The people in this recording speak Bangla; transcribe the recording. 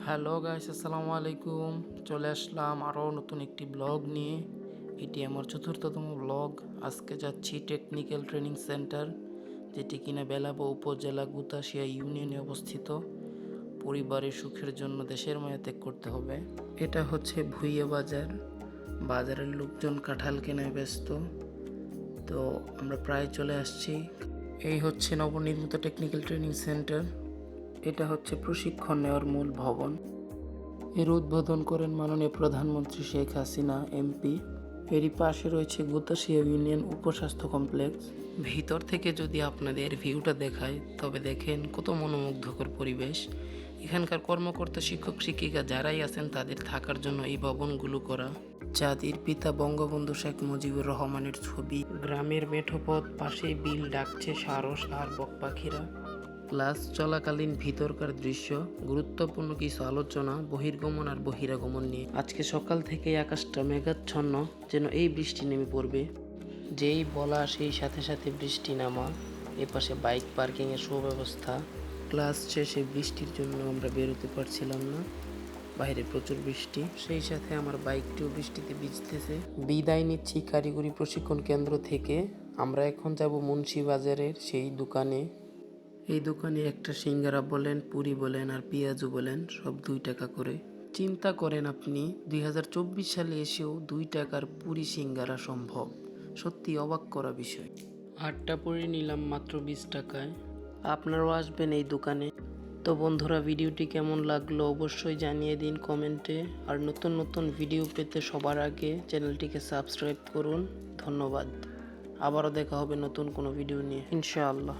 হ্যালো গাইস, আসসালামু আলাইকুম। চলে আসলাম আরও নতুন একটি ব্লগ নিয়ে। এটি আমার চতুর্থতম ব্লগ। আজকে যাচ্ছি টেকনিক্যাল ট্রেনিং সেন্টার, যেটি কিনা বেলাবো উপজেলা গুতাশিয়া ইউনিয়নে অবস্থিত। পরিবারের সুখের জন্য দেশের মায়া ত্যাগ করতে হবে। এটা হচ্ছে ভুইয়া বাজার। বাজারের লোকজন কাঁঠাল কেনায় ব্যস্ত। তো আমরা প্রায় চলে আসছি। এই হচ্ছে নবনির্মিত টেকনিক্যাল ট্রেনিং সেন্টার। এটা হচ্ছে প্রশিক্ষণ নেওয়ার মূল ভবন। এর উদ্বোধন করেন মাননীয় প্রধানমন্ত্রী শেখ হাসিনা এমপি। এরই পাশে রয়েছে গুতাশিয়া ইউনিয়ন উপস্বাস্থ্য কমপ্লেক্স। ভিতর থেকে যদি আপনাদের ভিউটা দেখায়, তবে দেখেন কত মনোমুগ্ধকর পরিবেশ। এখানকার কর্মকর্তা, শিক্ষক, শিক্ষিকা যারাই আছেন তাদের থাকার জন্য এই ভবনগুলো করা। জাতির পিতা বঙ্গবন্ধু শেখ মুজিবুর রহমানের ছবি। গ্রামের মেঠোপথ, পাশে বিল ডাকছে সারস আর বক পাখিরা। ক্লাস চলাকালীন ভিতরকার দৃশ্য, গুরুত্বপূর্ণ কিছু আলোচনা বহির্গমন আর বহিরাগমন নিয়ে। আজকে সকাল থেকেই আকাশটা মেঘাচ্ছন্ন, যেন এই বৃষ্টি নেমে পড়বে। যেই বলা সেই সাথে সাথে বৃষ্টি নামা। এপাশে বাইক পার্কিংয়ের সুব্যবস্থা। ক্লাস শেষে বৃষ্টির জন্য আমরা বেরোতে পারছিলাম না, বাইরে প্রচুর বৃষ্টি। সেই সাথে আমার বাইকটিও বৃষ্টিতে ভিজতেছে। বিদায় নিচ্ছি কারিগরি প্রশিক্ষণ কেন্দ্র থেকে। আমরা এখন যাব মুন্সিবাজারের সেই দোকানে। এই দোকানে একটা সিঙ্গারা বলেন, পুরি বলেন আর পেঁয়াজু বলেন, সব 2 টাকা করে। চিন্তা করেন আপনি 2024 সালে এসেও 2 টাকার পুরি সিঙ্গারা সম্ভব। সত্যি অবাক করা বিষয়। 8টা পুরি নিলাম মাত্র 20 টাকায়। আপনারাও আসবেন এই দোকানে। তো বন্ধুরা, ভিডিওটি কেমন লাগলো অবশ্যই জানিয়ে দিন কমেন্টে। আর নতুন নতুন ভিডিও পেতে সবার আগে চ্যানেলটিকে সাবস্ক্রাইব করুন। ধন্যবাদ। আবারও দেখা হবে নতুন কোনো ভিডিও নিয়ে, ইনশাআল্লাহ।